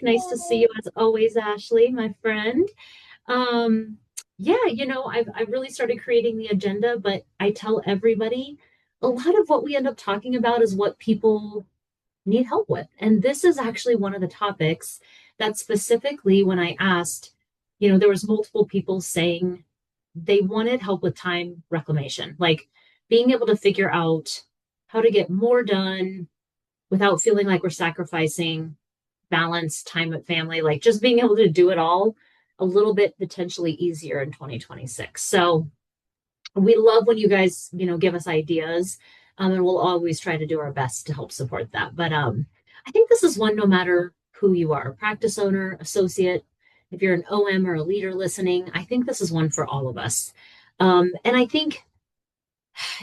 Nice to see you as always, Ashley, my friend. Um, yeah, I've really started creating the agenda, but I tell everybody a lot of what we end up talking about is what people need help with. And this is actually one of the topics that specifically when I asked, there was multiple people saying they wanted help with time reclamation, like being able to figure out how to get more done without feeling like we're sacrificing balance, time with family, like just being able to do it all a little bit potentially easier in 2026. So we love when you guys, give us ideas, and we'll always try to do our best to help support that. But I think this is one no matter who you are, practice owner, associate, if you're an OM or a leader listening, I think this is one for all of us. And I think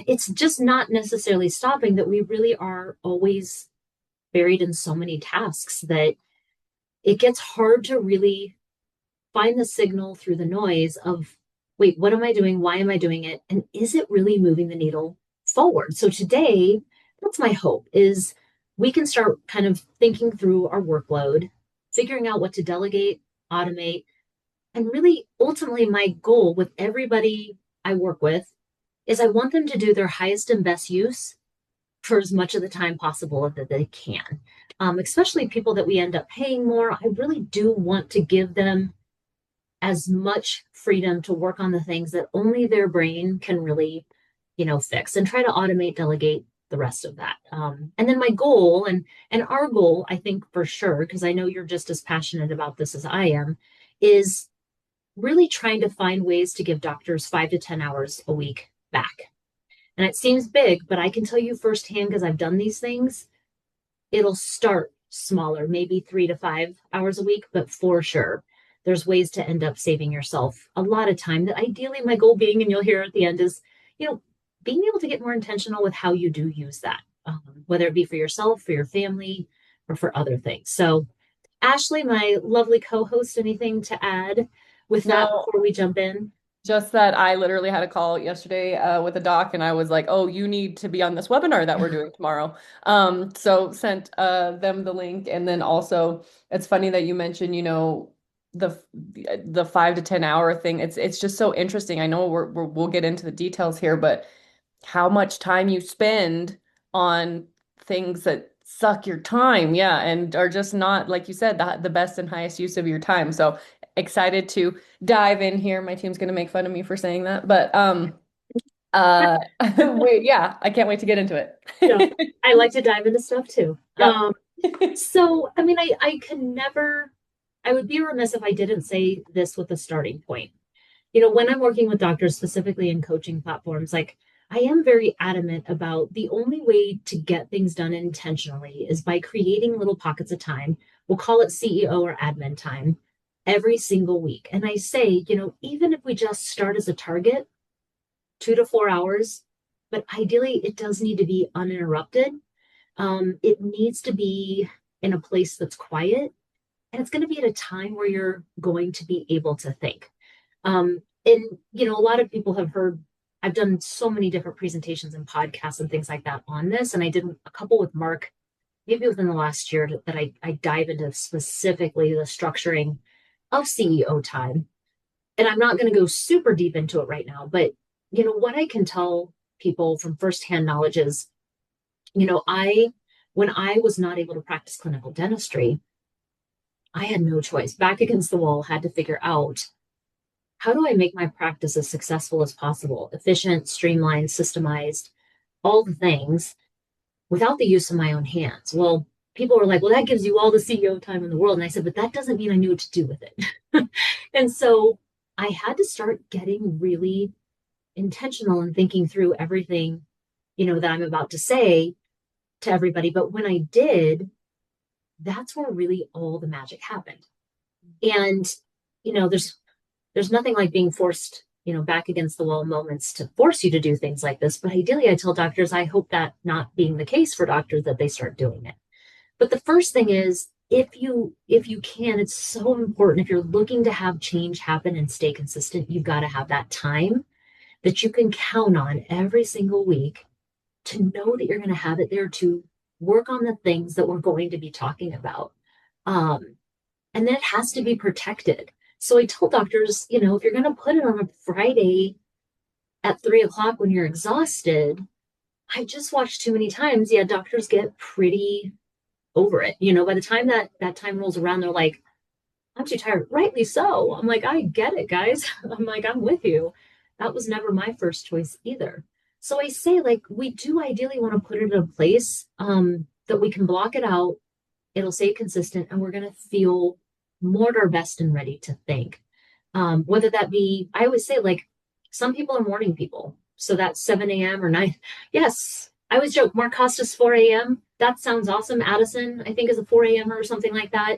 it's just not necessarily stopping that we really are always buried in so many tasks that it gets hard to really find the signal through the noise of, wait, what am I doing? Why am I doing it? And is it really moving the needle forward? So today, that's my hope is we can start kind of thinking through our workload, figuring out what to delegate, automate, and really ultimately my goal with everybody I work with is I want them to do their highest and best use for as much of the time possible that they can. Especially people that we end up paying more, I really do want to give them as much freedom to work on the things that only their brain can really, fix and try to automate, delegate the rest of that. And then my goal and our goal, I think for sure, because I know you're just as passionate about this as I am, is really trying to find ways to give doctors 5 to 10 hours a week back. And it seems big, but I can tell you firsthand because I've done these things, it'll start smaller, maybe 3 to 5 hours a week, but for sure, there's ways to end up saving yourself a lot of time that ideally my goal being, and you'll hear at the end is, being able to get more intentional with how you do use that, whether it be for yourself, for your family, or for other things. So Ashley, my lovely co-host, anything to add with that No, before we jump in? just that I literally had a call yesterday with a doc, and I was like, "Oh, you need to be on this webinar that we're doing tomorrow." So sent them the link, and then also it's funny that you mentioned, the 5 to 10 hour thing. It's just so interesting. I know we'll get into the details here, but how much time you spend on things that suck your time, yeah, and are just not, like you said, the best and highest use of your time. So excited to dive in here. My team's gonna make fun of me for saying that, but uh yeah, I can't wait to get into Yeah, it. I like to dive into stuff too. Yep. So, I mean, I can never, I would be remiss if I didn't say this with a starting point. When I'm working with doctors, specifically in coaching platforms, like I am very adamant about the only way to get things done intentionally is by creating little pockets of time. We'll call it CEO or admin time every single week. And I say, even if we just start as a target, 2 to 4 hours, but ideally it does need to be uninterrupted. It needs to be in a place that's quiet and it's going to be at a time where you're going to be able to think. And a lot of people have heard I've done so many different presentations and podcasts and things like that on this. And I did a couple with Mark, maybe within the last year that I dive into specifically the structuring of CEO time. And I'm not going to go super deep into it right now, but what I can tell people from firsthand knowledge is, I when I was not able to practice clinical dentistry, I had no choice. Back against the wall, had to figure out how do I make my practice as successful as possible, efficient, streamlined, systemized, all the things without the use of my own hands. Well, people were like, well, that gives you all the CEO time in the world. And I said, but that doesn't mean I knew what to do with it. And so I had to start getting really intentional and thinking through everything, that I'm about to say to everybody. But when I did, that's where really all the magic happened. And, there's nothing like being forced, back against the wall moments to force you to do things like this. But ideally, I tell doctors, I hope that not being the case for doctors that they start doing it. But the first thing is, if you can, it's so important if you're looking to have change happen and stay consistent, you've got to have that time that you can count on every single week to know that you're going to have it there to work on the things that we're going to be talking about. Um, and then it has to be protected. So I tell doctors, if you're going to put it on a Friday at 3 o'clock when you're exhausted, I just watched too many times. Yeah, doctors get pretty over it. By the time that time rolls around, they're like, I'm too tired. Rightly so. I'm like, I get it, guys. I'm like, I'm with you. That was never my first choice either. So I say, like, we do ideally want to put it in a place that we can block it out. It'll stay consistent, and we're going to feel more at our best and ready to think. Whether that be, I always say, like, some people are morning people. So that's 7 a.m. or 9. Yes, I always joke, Mark Costa's 4 a.m. That sounds awesome. Addison, I think, is a 4 a.m. or something like that.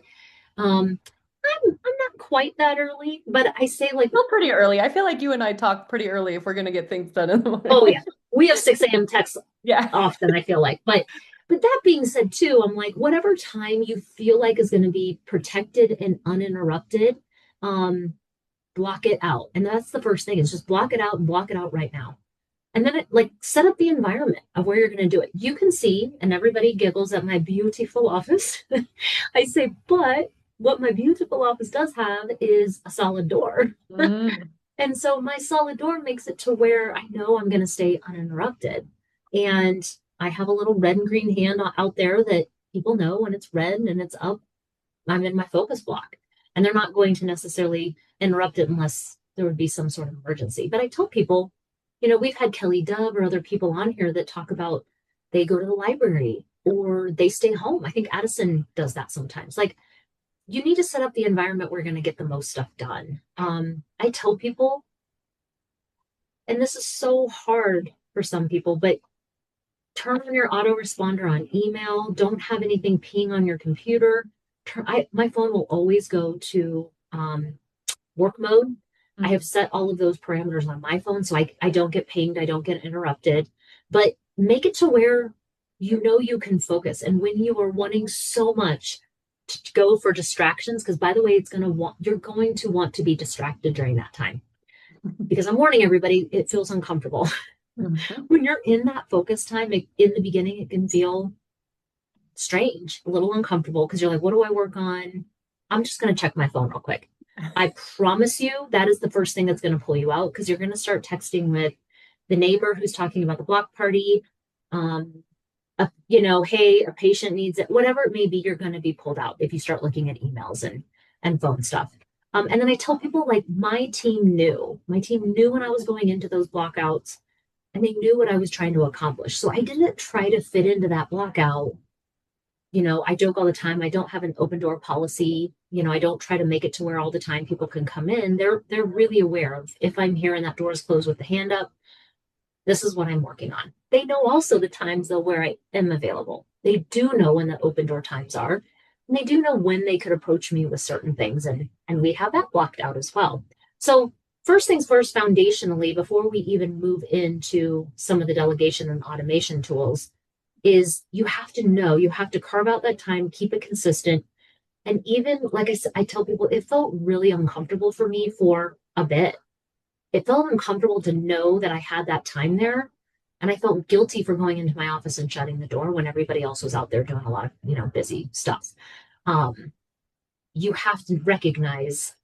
Um, I'm not quite that early, but I say, like, Still pretty early. I feel like you and I talk pretty early if we're going to get things done in the oh morning. yeah, we have 6 a.m. texts Yeah. often, I feel like. But that being said, too, I'm like, whatever time you feel like is going to be protected and uninterrupted, um, block it out. And that's the first thing is just block it out and block it out right now. And then like set up the environment of where you're going to do it. You can see, and everybody giggles at my beautiful office. I say, but what my beautiful office does have is a solid door. Mm. And so my solid door makes it to where I know I'm going to stay uninterrupted. And I have a little red and green hand out there that people know when it's red and it's up, I'm in my focus block. And they're not going to necessarily interrupt it unless there would be some sort of emergency. But I tell people, we've had Kelly Dove or other people on here that talk about they go to the library or they stay home. I think Addison does that sometimes. Like, you need to set up the environment where you're going to get the most stuff done. I tell people, and this is so hard for some people, but turn on your autoresponder on email. Don't have anything ping on your computer. My phone will always go to work mode. I have Mhm. set all of those parameters on my phone so I don't get pinged, I don't get interrupted. But make it to where you can focus. And when you are wanting so much to go for distractions, because by the way, you're going to want to be distracted during that time. Because I'm warning everybody, it feels uncomfortable. Mhm. When you're in that focus time, in the beginning, it can feel strange, a little uncomfortable because you're like, what do I work on? I'm just going to check my phone real quick. I promise you that is the first thing that's going to pull you out because you're going to start texting with the neighbor who's talking about the block party. Um, hey, a patient needs it, whatever it may be, you're going to be pulled out if you start looking at emails and phone stuff. And then I tell people like my team knew when I was going into those blockouts and they knew what I was trying to accomplish. So I didn't try to fit into that blockout. I joke all the time. I don't have an open door policy. I don't try to make it to where all the time people can come in. They're really aware of if I'm here and that door is closed with the hand up, this is what I'm working on. They know also the times though where I am available. They do know when the open door times are. And they do know when they could approach me with certain things. And we have that blocked out as well. So first things first, foundationally, before we even move into some of the delegation and automation tools, is you have to carve out that time, keep it consistent. And even like I said, I tell people it felt really uncomfortable for me for a bit. It felt uncomfortable to know that I had that time there. And I felt guilty for going into my office and shutting the door when everybody else was out there doing a lot of, busy stuff. Um, you have to recognize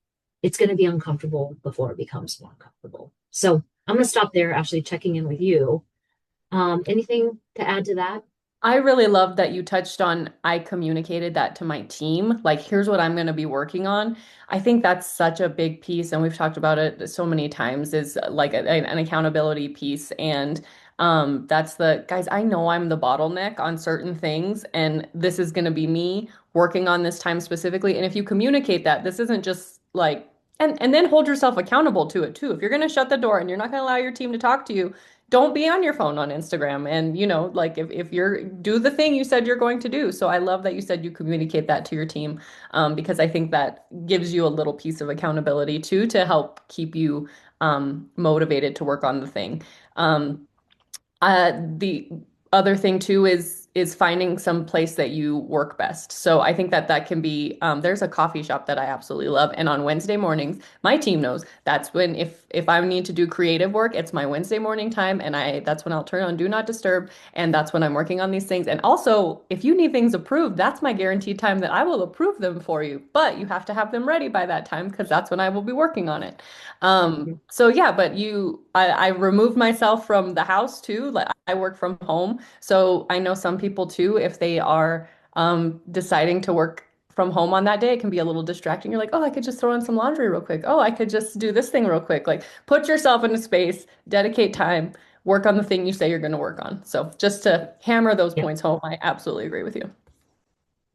it's going to be uncomfortable before it becomes more comfortable. So I'm going to stop there, actually checking in with you. Anything to add to that? I really love that you touched on I communicated that to my team. Like, here's what I'm going to be working on. I think that's such a big piece, and we've talked about it so many times, is like an accountability piece. And that's the guys, I know I'm the bottleneck on certain things, and this is going to be me working on this time specifically. And if you communicate that, this isn't just like, and then hold yourself accountable to it too. If you're going to shut the door and you're not going to allow your team to talk to you, don't be on your phone on Instagram. And, like if you're do the thing you said you're going to do. So I love that you said you communicate that to your team, because I think that gives you a little piece of accountability too to help keep you motivated to work on the thing. Um, the other thing too is finding some place that you work best. So I think that that can be there's a coffee shop that I absolutely love, and on Wednesday mornings, my team knows that's when if I need to do creative work, it's my Wednesday morning time, and I that's when I'll turn on Do Not Disturb, and that's when I'm working on these things. And also, if you need things approved, that's my guaranteed time that I will approve them for you. But you have to have them ready by that time because that's when I will be working on it. So yeah, but I remove myself from the house too. Like I work from home. So I know some people too, if they are deciding to work from home on that day, it can be a little distracting. You're like, oh, I could just throw in some laundry real quick. Oh, I could just do this thing real quick. Like put yourself in a space, dedicate time, work on the thing you say you're going to work on. So just to hammer those Yeah. points home, I absolutely agree with you.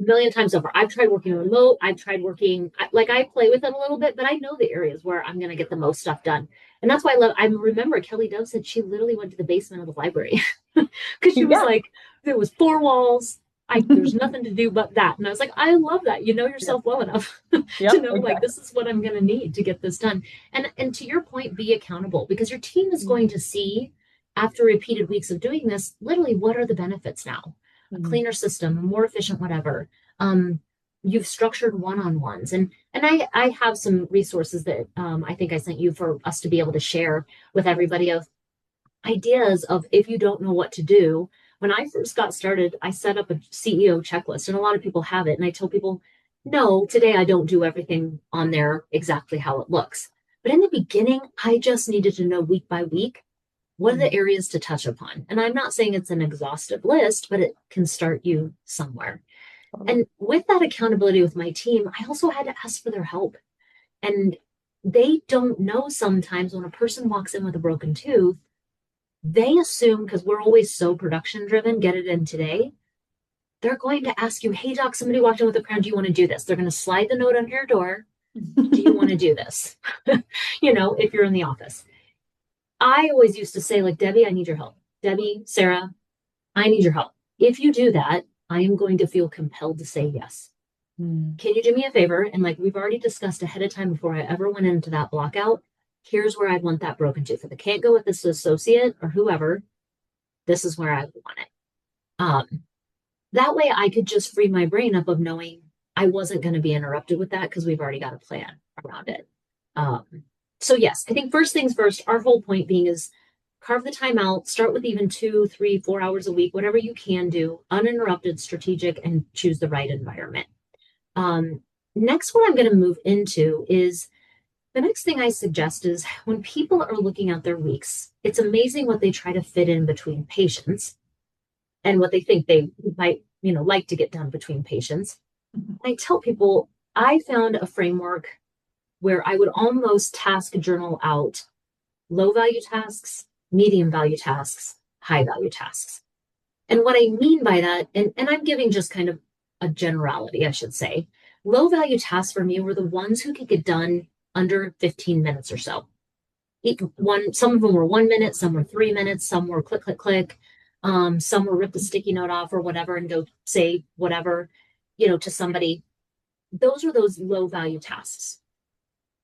A million times over. I've tried working remote. I've tried working, like I play with it a little bit, but I know the areas where I'm going to get the most stuff done. And that's why I remember Kelly Dove said she literally went to the basement of the library because she was Yeah. like, there was four walls. There's nothing to do but that. And I was like, I love that. You know Yep. yourself well enough to Yep. know like Exactly. this is what I'm going to need to get this done. And to your point, be accountable because your team is going to see after repeated weeks of doing this, literally what are the benefits now? A Mhm. cleaner system, a more efficient whatever. Um, you've structured one-on-ones and I have some resources that I think I sent you for us to be able to share with everybody of ideas of if you don't know what to do. When I first got started, I set up a CEO checklist, and a lot of people have it. And I tell people, no, today I don't do everything on there exactly how it looks. But in the beginning, I just needed to know week by week what are the Mhm. areas to touch upon. And I'm not saying it's an exhaustive list, but it can start you somewhere. Totally. And with that accountability with my team, I also had to ask for their help. And they don't know sometimes when a person walks in with a broken tooth, they assume because we're always so production driven, get it in today. They're going to ask you, hey, doc, somebody walked in with a crown. Do you want to do this? They're going to slide the note under your door. Do you want to do this? If you're in the office. I always used to say, like, Debbie, I need your help. Debbie, Sarah, I need your help. If you do that, I am going to feel compelled to say yes. Mm. Can you do me a favor? And like we've already discussed ahead of time before I ever went into that block out, here's where I'd want that broken tooth. If I can't go with this associate or whoever, this is where I would want it. Um, that way I could just free my brain up of knowing I wasn't going to be interrupted with that because we've already got a plan around it. Um, so yes, I think first things first, our whole point being is carve the time out, start with even 2, 3, 4 hours a week, whatever you can do, uninterrupted, strategic, and choose the right environment. Um, Next, what I'm going to move into is the next thing I suggest is when people are looking at their weeks, it's amazing what they try to fit in between patients and what they think they might, like to get done between patients. I tell people I found a framework where I would almost task journal out low value tasks, medium value tasks, high value tasks. And what I mean by that, and I'm giving just kind of a generality, I should say, low value tasks for me were the ones who could get done under 15 minutes or so. Some of them were 1 minute, some were 3 minutes, some were click, click, click. Some were rip the sticky note off or whatever and go say whatever, to somebody. Those were those low value tasks.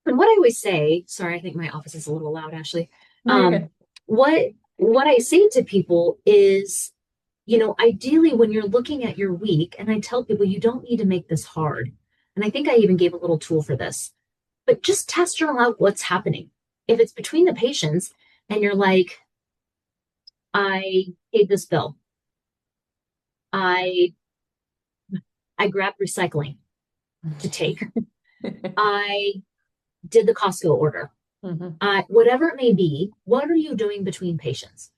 And what I always say, sorry, I think my office is a little loud, Ashley. No, you're Um, good. what I say to people is ideally when you're looking at your week, and I tell people you don't need to make this hard. And I think I even gave a little tool for this, but just test journal out what's happening. If it's between the patients and you're like, I paid this bill, I I grabbed recycling to take, I did the Costco order, Mhm. whatever it may be, what are you doing between patients?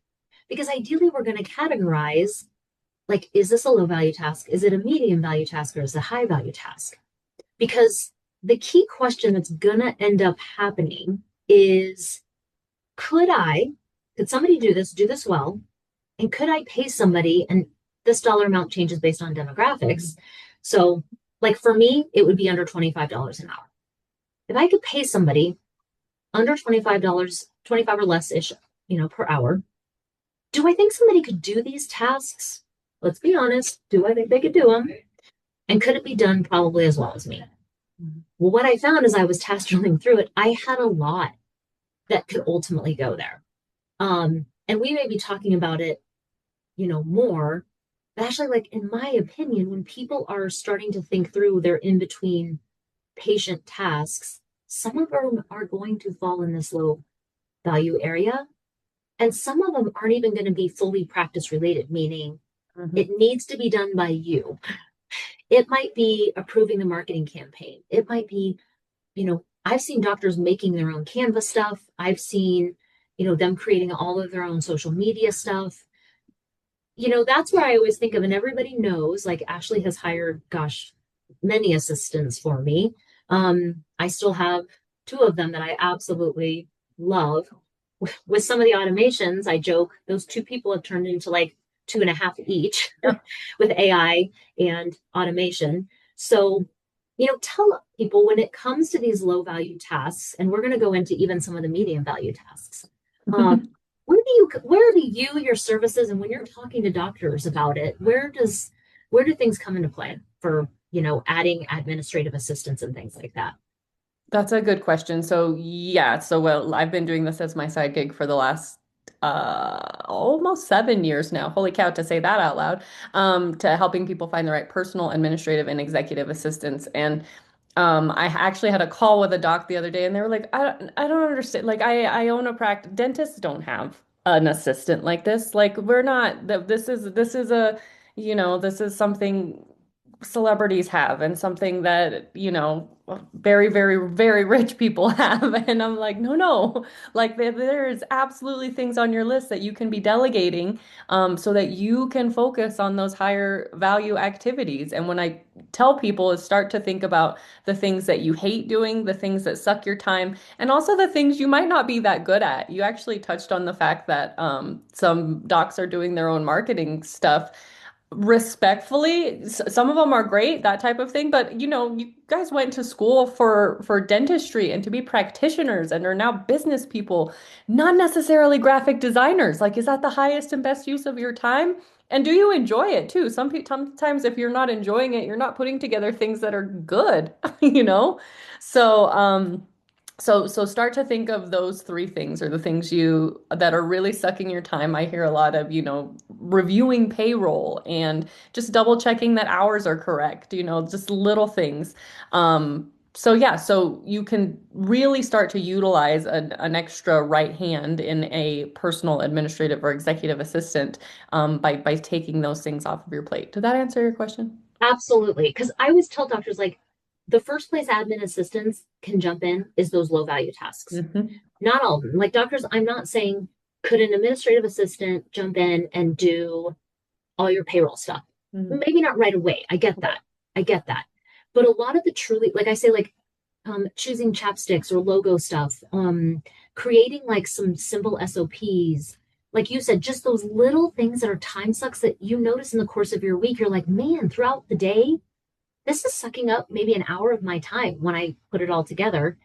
Because ideally we're going to categorize like, is this a low value task? Is it a medium value task or is it a high value task? Because the key question that's going to end up happening is could somebody do this well? And could I pay somebody? And this dollar amount changes based on demographics. So, like for me, it would be under $25 an hour. If I could pay somebody under $25, 25 or less ish, per hour, do I think somebody could do these tasks? Let's be honest. Do I think they could do them? And could it be done probably as well as me? Well, what I found as I was task drilling through it, I had a lot that could ultimately go there. And we may be talking about it more. But actually, like, in my opinion, when people are starting to think through their in between patient tasks, some of them are going to fall in this low value area. And some of them aren't even going to be fully practice related, meaning Mhm. it needs to be done by you. It might be approving the marketing campaign. It might be, I've seen doctors making their own Canva stuff. I've seen, them creating all of their own social media stuff. That's where I always think of, and everybody knows, like Ashlee has hired, gosh, many assistants for me. I still have two of them that I absolutely love. With some of the automations, I joke those two people have turned into like two and a half each Yeah. with AI and automation. So, tell people when it comes to these low value tasks, and we're going to go into even some of the medium value tasks. Um, where do you your services, and when you're talking to doctors about it, where do things come into play for adding administrative assistance and things like that? That's a good question. So yeah, so well, I've been doing this as my side gig for the last almost 7 years now. Holy cow, to say that out loud. To helping people find the right personal, administrative, and executive assistants. And I actually had a call with a doc the other day, and they were like, I don't understand. Like, I own a practice. Dentists don't have an assistant like this. Like, we're not. This is a, this is something celebrities have, and something that, very, very, very rich people have. And I'm like, no, no. Like, there's absolutely things on your list that you can be delegating, so that you can focus on those higher value activities. And when I tell people is start to think about the things that you hate doing, the things that suck your time, and also the things you might not be that good at. You actually touched on the fact that some docs are doing their own marketing stuff. Respectfully, some of them are great, that type of thing, but you guys went to school for dentistry and to be practitioners and are now business people, not necessarily graphic designers. Like, is that the highest and best use of your time? And do you enjoy it too? Sometimes if you're not enjoying it, you're not putting together things that are good, you know? So, so start to think of those three things, or the things you that are really sucking your time. I hear a lot of, reviewing payroll and just double checking that hours are correct, just little things. So yeah, so you can really start to utilize an extra right hand in a personal administrative or executive assistant, by taking those things off of your plate. Did that answer your question? Absolutely. Because I always tell doctors, like, the first place admin assistants can jump in is those low value tasks. Hmm. Not all of them. Like doctors, I'm not saying could an administrative assistant jump in and do all your payroll stuff? Hmm. Maybe not right away. I get that. I get that. But a lot of the truly, like I say, like choosing chapsticks or logo stuff, creating like some simple SOPs. Like you said, just those little things that are time sucks that you notice in the course of your week. You're like, man, throughout the day, this is sucking up maybe an hour of my time when I put it all together.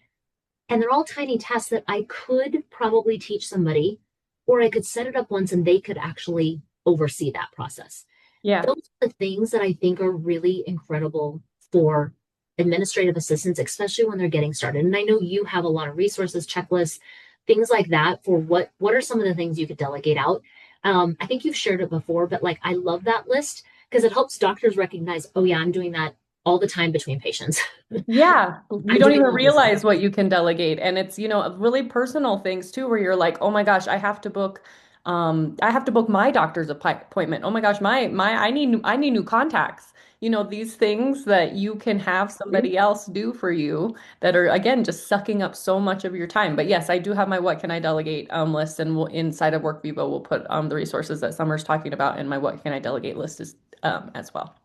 And they're all tiny tasks that I could probably teach somebody, or I could set it up once and they could actually oversee that process. Yeah. Those are the things that I think are really incredible for administrative assistants, especially when they're getting started. And I know you have a lot of resources, checklists, things like that for what are some of the things you could delegate out. I think you've shared it before, but like I love that list because it helps doctors recognize, oh yeah, I'm doing that all the time between patients. Yeah, you I'm don't doing even all this stuff. realize what you can delegate. And it's, really personal things too, where you're like, oh my gosh, I have to book my doctor's appointment. Oh my gosh, I need new contacts. These things that you can have Mhm. somebody else do for you that are, again, just sucking up so much of your time. But yes, I do have my what can I delegate list, and inside of WorkVivo we'll put the resources that Summer's talking about in my what can I delegate list as well.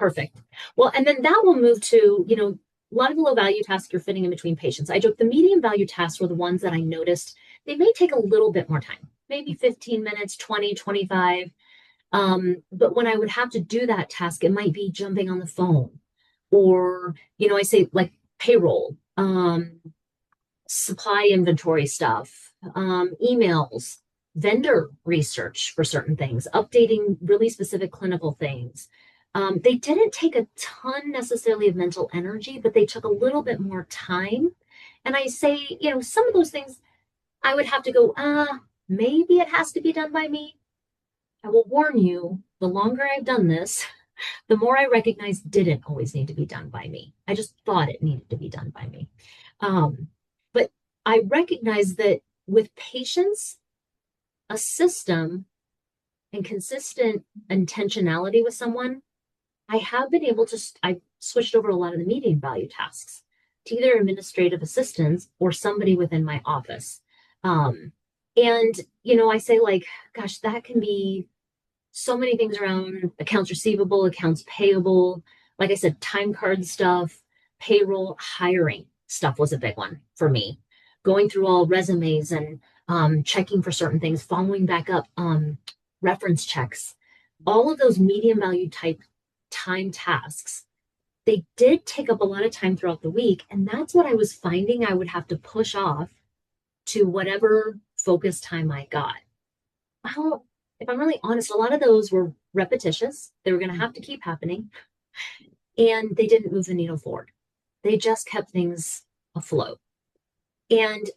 Perfect. Well, and then that will move to, a lot of the low value tasks you're fitting in between patients. I joke the medium value tasks were the ones that I noticed they may take a little bit more time, maybe 15 minutes, 20, 25. But when I would have to do that task, it might be jumping on the phone or, I say like payroll, supply inventory stuff, emails, vendor research for certain things, updating really specific clinical things. They didn't take a ton necessarily of mental energy, but they took a little bit more time. And I say, some of those things I would have to go, maybe it has to be done by me. I will warn you, the longer I've done this, the more I recognize didn't always need to be done by me. I just thought it needed to be done by me. Um, but I recognize that with patience, a system, and consistent intentionality with someone, I have been able to, I've switched over a lot of the medium value tasks to either administrative assistants or somebody within my office. Um, I say, like, gosh, that can be so many things around accounts receivable, accounts payable. Like I said, time card stuff, payroll, hiring stuff was a big one for me. Going through all resumes and checking for certain things, following back up, reference checks, all of those medium value type time tasks. They did take up a lot of time throughout the week. And that's what I was finding I would have to push off to whatever focus time I got. Well, if I'm really honest, a lot of those were repetitious. They were going to have to keep happening, and they didn't move the needle forward. They just kept things afloat. And,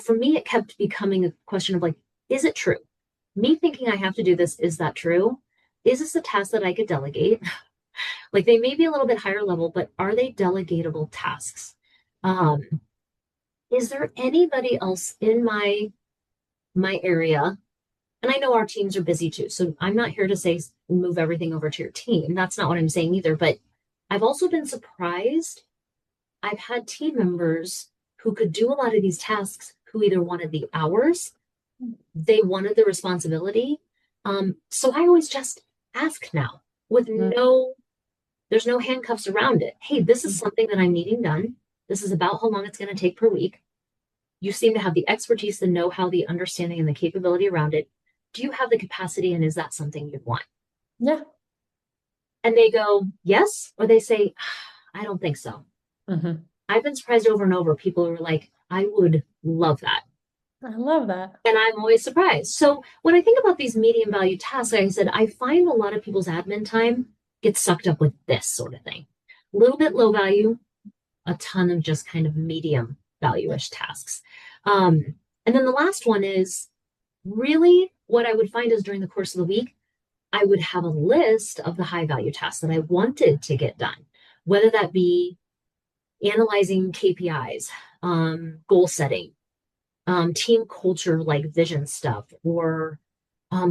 for me, it kept becoming a question of like, is it true? Me thinking I have to do this, is that true? Is this a task that I could delegate? Like they may be a little bit higher level, but are they delegatable tasks? Um, is there anybody else in my area? And I know our teams are busy too. So I'm not here to say move everything over to your team. That's not what I'm saying either. But I've also been surprised. I've had team members who could do a lot of these tasks who either wanted the hours, they wanted the responsibility. So I always just ask now with there's no handcuffs around it. Hey, this is something that I'm needing done. This is about how long it's going to take per week. You seem to have the expertise, the know how, the understanding, and the capability around it. Do you have the capacity? And is that something you want? Yeah. And they go, yes. Or they say, I don't think so. Hmm. I've been surprised over and over. People who are like, I would love that. I love that. And I'm always surprised. So when I think about these medium value tasks, like I said, I find a lot of people's admin time gets sucked up with this sort of thing. A little bit low value, a ton of just kind of medium Yeah. value-ish tasks. Um, and then the last one is really what I would find is during the course of the week, I would have a list of the high value tasks that I wanted to get done, whether that be analyzing KPIs, goal setting, team culture like vision stuff, or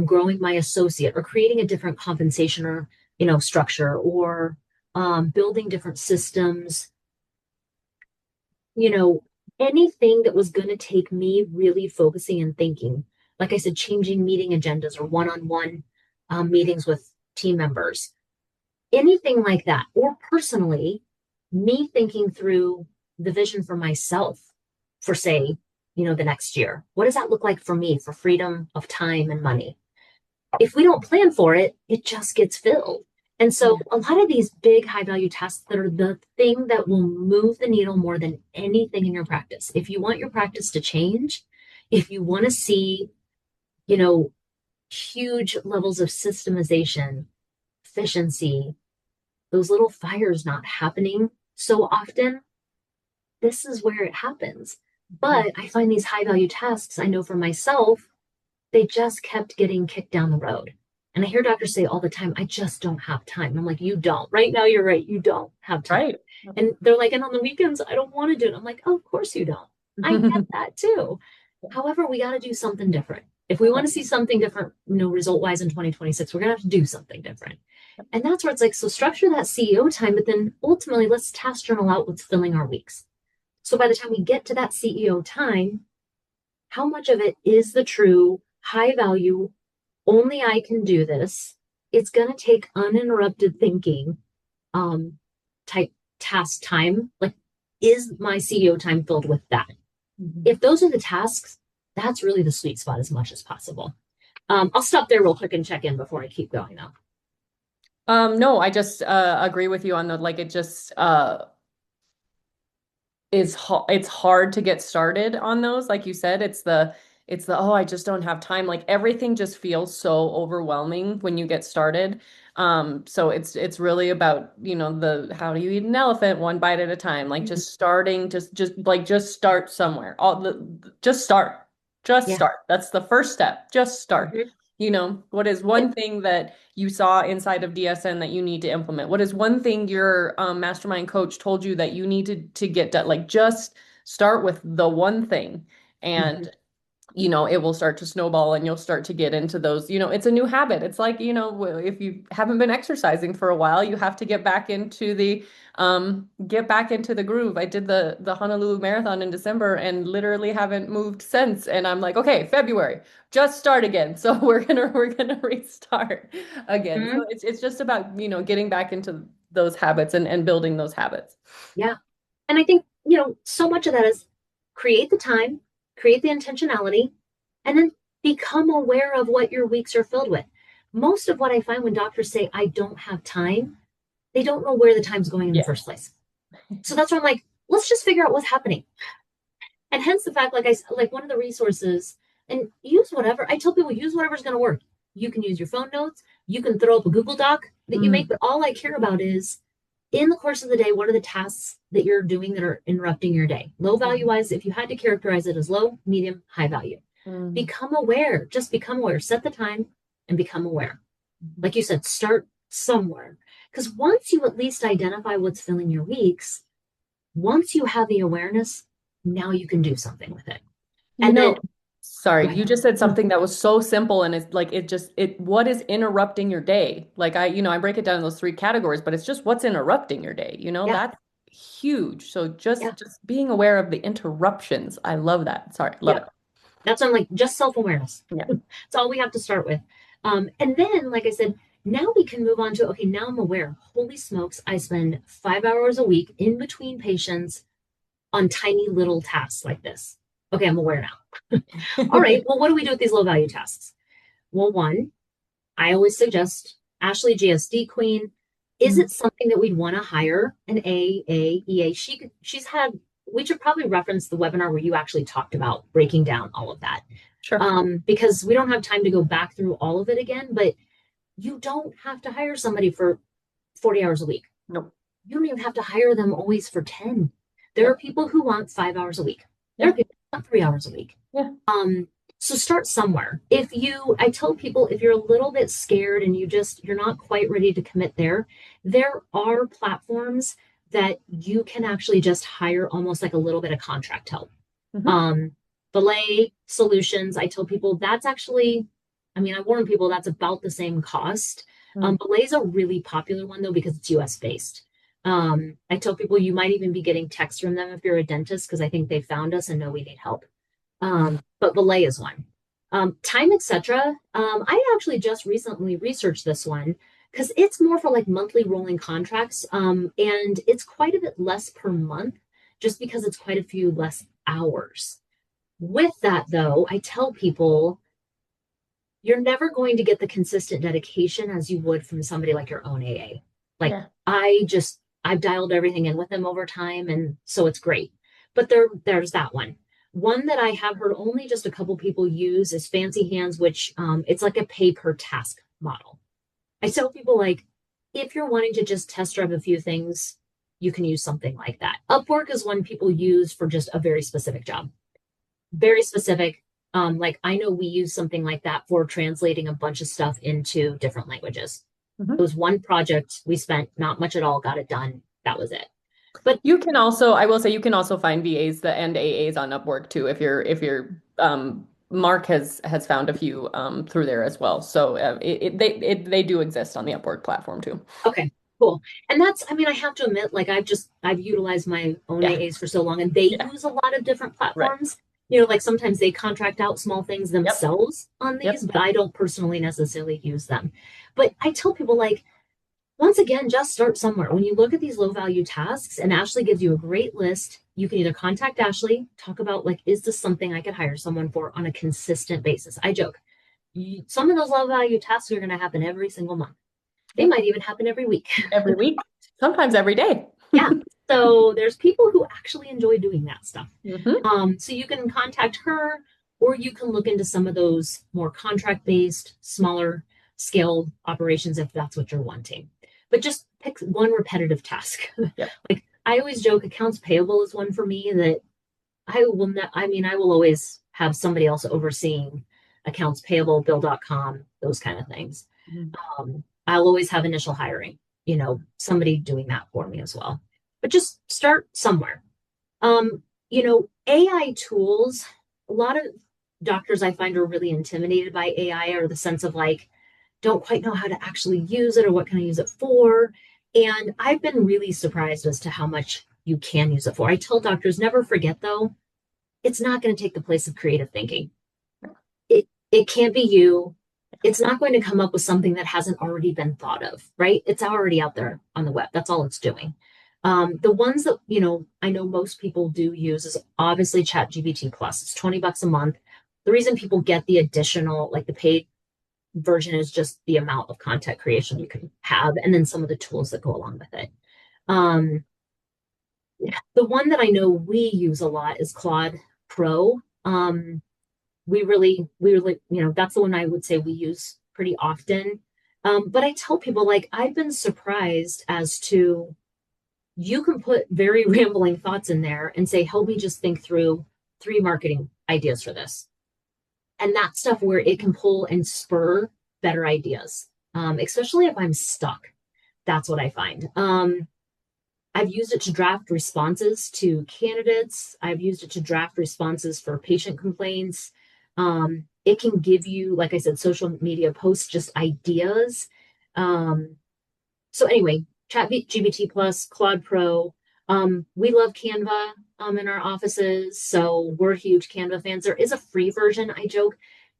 growing my associate, or creating a different compensation or structure, or building different systems, you know, anything that was going to take me really focusing and thinking. Like I said, changing meeting agendas or one-on-one meetings with team members, anything like that. Or personally, me thinking through the vision for myself for, say, the next year. What does that look like for me for freedom of time and money? If we don't plan for it, it just gets filled. And so Yeah. a lot of these big high value tasks that are the thing that will move the needle more than anything in your practice. If you want your practice to change, if you want to see, you know, huge levels of systemization, efficiency, those little fires not happening so often, this is where it happens. Mhm. But I find these high value tasks, I know for myself, they just kept getting kicked down the road. And I hear doctors say all the time, I just don't have time. And I'm like, you don't. Right now, you're right. You don't have time. Right. And they're like, and on the weekends, I don't want to do it. I'm like, oh, of course you don't. I get that too. However, we got to do something different. If we want to see something different, result wise in 2026, we're going to have to do something different. And that's where it's like, so structure that CEO time, but then ultimately let's task journal out what's filling our weeks. So by the time we get to that CEO time, how much of it is the true high value, only I can do this? It's going to take uninterrupted thinking, um, type task time. Like, is my CEO time filled with that? Mhm. If those are the tasks, that's really the sweet spot as much as possible. I'll stop there real quick and check in before I keep going though. No, I just agree with you on the like it just it's hard to get started on those. Like you said, it's the oh, I just don't have time. Like everything just feels so overwhelming when you get started. So it's really about, the how do you eat an elephant one bite at a time? Like Mhm. just starting, just start somewhere. Just start. Just Yeah. start. That's the first step. Just start. Mhm. What is one thing that you saw inside of DSN that you need to implement? What is one thing your mastermind coach told you that you needed to get done? Like just start with the one thing and it will start to snowball and you'll start to get into those, it's a new habit. It's like, if you haven't been exercising for a while, you have to get back into the groove. I did the Honolulu Marathon in December and literally haven't moved since. And I'm like, okay, February, just start again. So we're gonna restart again. So Mhm. it's just about, getting back into those habits and building those habits. Yeah. And I think, so much of that is create the time, create the intentionality, and then become aware of what your weeks are filled with. Most of what I find when doctors say, I don't have time, they don't know where the time's going in the Yeah. first place. So that's why I'm like, let's just figure out what's happening. And hence the fact, like one of the resources, and use whatever. I tell people, use whatever's going to work. You can use your phone notes. You can throw up a Google Doc that you make, Mm, but all I care about is in the course of the day, what are the tasks that you're doing that are interrupting your day? Low value mm, wise, if you had to characterize it as low, medium, high value, mm, become aware. Just become aware. Set the time and become aware. Like you said, start somewhere. Because once you at least identify what's filling your weeks, once you have the awareness, now you can do something with it. You And then, know, go sorry, ahead. you just said No, something that was so simple and it's like what is interrupting your day? Like I break it down in those three categories, but it's just what's interrupting your day, yeah, that's huge. So yeah, just being aware of the interruptions. I love that. Sorry, love yeah. it. That's what I'm like, just self awareness. Yeah. That's all we have to start with. And then, like I said, now we can move on to okay, now I'm aware. Holy smokes, I spend 5 hours a week in between patients on tiny little tasks like this. Okay, I'm aware now. All right, well, what do we do with these low value tasks? Well, one, I always suggest Ashlee GSD Queen. Is Mm, it something that we'd want to hire an EA? She's had. We should probably reference the webinar where you actually talked about breaking down all of that, sure. because we don't have time to go back through all of it again. But you don't have to hire somebody for 40 hours a week. Nope. You don't even have to hire them always for 10. There are Yep. people who want 5 hours a week. There are Yeah. people who want 3 hours a week. Yeah. Um, so start somewhere. I tell people if you're a little bit scared and you're not quite ready to commit there are platforms that you can actually just hire almost like a little bit of contract help. Hmm. Um, Belay Solutions, I tell people that's actually, I warn people that's about the same cost. Mm. Belay's a really popular one though because it's US based. I tell people you might even be getting texts from them if you're a dentist because I think they found us and know we need help. But Belay is one. Time, etc. I actually just recently researched this one because it's more for like monthly rolling contracts, and it's quite a bit less per month just because it's quite a few less hours. With that, though, I tell people you're never going to get the consistent dedication as you would from somebody like your own AA. Like Yeah. I've dialed everything in with them over time, and so it's great. But there's that one. One that I have heard only just a couple people use is Fancy Hands, which it's like a pay per task model. I tell people like if you're wanting to just test drive a few things, you can use something like that. Upwork is one people use for just a very specific job, very specific. Like I know we use something like that for translating a bunch of stuff into different languages. It Hmm. was one project we spent not much at all, got it done. That was it. But You can also, I will say, you can also find VAs and AAs on Upwork too, Mark has found a few through there as well. So they do exist on the Upwork platform too. okay, cool. And that's, I have to admit, like I've utilized my own Yeah, AAs for so long and they yeah, use a lot of different right. platforms. Like sometimes they contract out small things Yep, themselves on these, yep. but I don't personally necessarily use them. But I tell people like once again, just start somewhere. When you look at these low value tasks, and Ashlee gives you a great list, you can either contact Ashlee, talk about like, is this something I could hire someone for on a consistent basis? I joke. Some of those low value tasks are going to happen every single month. They Yep. might even happen every week. Every week, sometimes every day. Yeah. So there's people who actually enjoy doing that stuff. Hmm. So you can contact her or you can look into some of those more contract based, smaller scale operations if that's what you're wanting. But just pick one repetitive task. Yep. Like I always joke, accounts payable is one for me that I will not, I will always have somebody else overseeing accounts payable, bill.com. those kind of things. Mhm. I'll always have initial hiring, somebody doing that for me as well. But just start somewhere. AI tools, a lot of doctors I find are really intimidated by AI, or the sense of like, don't quite know how to actually use it or what can I use it for. And I've been really surprised as to how much you can use it for. I tell doctors, never forget though, it's not going to take the place of creative thinking. It can't be you. It's not going to come up with something that hasn't already been thought of, right? It's already out there on the web. That's all it's doing. The ones that I know most people do use is obviously ChatGPT Plus. It's $20 a month. The reason people get the additional, like the paid version, is just the amount of content creation you can have, and then some of the tools that go along with it. Um, the one that I know we use a lot is Claude Pro. We really, that's the one I would say we use pretty often. But I tell people, like, I've been surprised as to, you can put very rambling thoughts in there and say, help me just think through 3 marketing ideas for this. And that stuff where it can pull and spur better ideas, especially if I'm stuck. That's what I find. I've used it to draft responses to candidates. I've used it to draft responses for patient complaints. It can give you, like I said, social media posts, just ideas. Um, so anyway, Chat GPT Plus, Claude Pro. We love Canva in our offices, so we're huge Canva fans. There is a free version, I joke.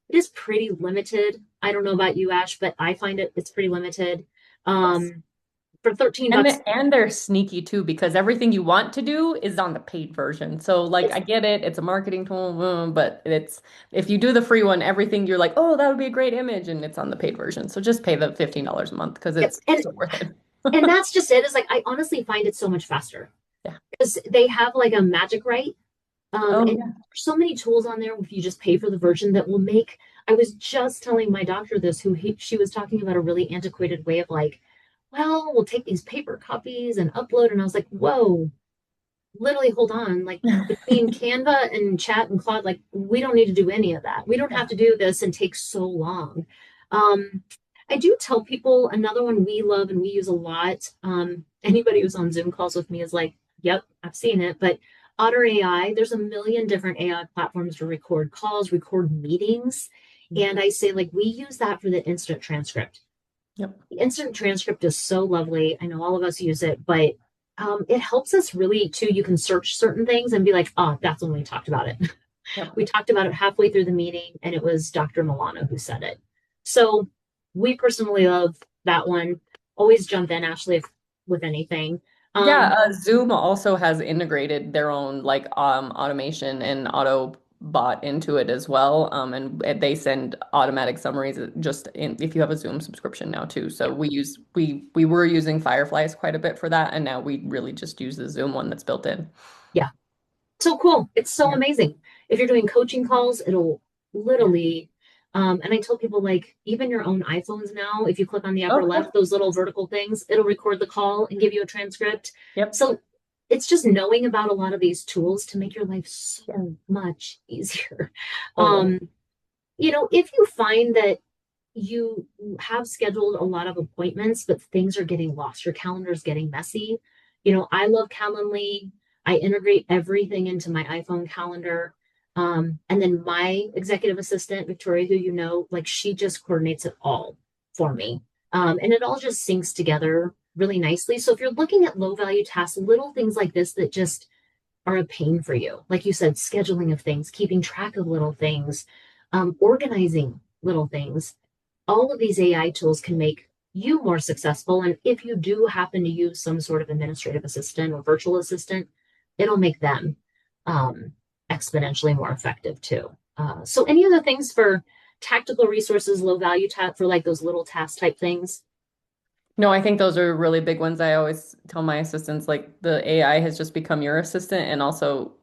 It is pretty limited. I don't know about you, Ash, but I find it's pretty limited. Yes. Um, for 13 And bucks, and they're sneaky too because everything you want to do is on the paid version. So like it's I get it, it's a marketing tool, but it's if you do the free one, everything you're like, oh, that would be a great image, and it's on the paid version. So just pay the $15 a month because yep. it's And so worth it. that's just it. Is like, I honestly find it so much faster Yeah. because they have like a magic right. Oh And yeah. there's so many tools on there if you just pay for the version that will make. I was just telling my doctor this, she was talking about a really antiquated way of like, well, we'll take these paper copies and upload. And I was like, whoa, literally hold on. Like, between Canva and Chat and Claude, like, we don't need to do any of that. We don't Yeah. have to do this and take so long. um I do tell people another one we love and we use a lot. Anybody who's on Zoom calls with me is like, yep, I've seen it. But Otter AI, there's a million different AI platforms to record calls, record meetings. And I say, like, we use that for the instant transcript. Yep. The instant transcript is so lovely. I know all of us use it, but it helps us really too. You can search certain things and be like, oh, that's when we talked about it. Yep. We talked about it halfway through the meeting, and it was Dr. Milano who said it. So we personally love that one. Always jump in, Ashley, with anything. Yeah, Um, Zoom also has integrated their own like automation and auto bot into it as well. And they send automatic summaries if you have a Zoom subscription now too. So yeah, we were using Fireflies quite a bit for that, and now we really just use the Zoom one that's built in. yeah. So cool. It's so Yeah. amazing. If you're doing coaching calls, it'll Yeah. literally, and I tell people, like, even your own iPhones now, if you click on the upper Oh, left, yep. those little vertical things, it'll record the call and give you a transcript. Yep. So it's just knowing about a lot of these tools to make your life Yeah. so much easier. Totally. Um, if you find that you have scheduled a lot of appointments, but things are getting lost, your calendar is getting messy. I love Calendly. I integrate everything into my iPhone calendar. And then my executive assistant, Victoria, who like, she just coordinates it all for me. And it all just syncs together really nicely. So if you're looking at low value tasks, little things like this that just are a pain for you, like you said, scheduling of things, keeping track of little things, organizing little things, all of these AI tools can make you more successful. And if you do happen to use some sort of administrative assistant or virtual assistant, it'll make them um, exponentially more effective too. So, any other things for tactical resources, low value for like those little task type things? No, I think those are really big ones. I always tell my assistants like the AI has just become your assistant, and also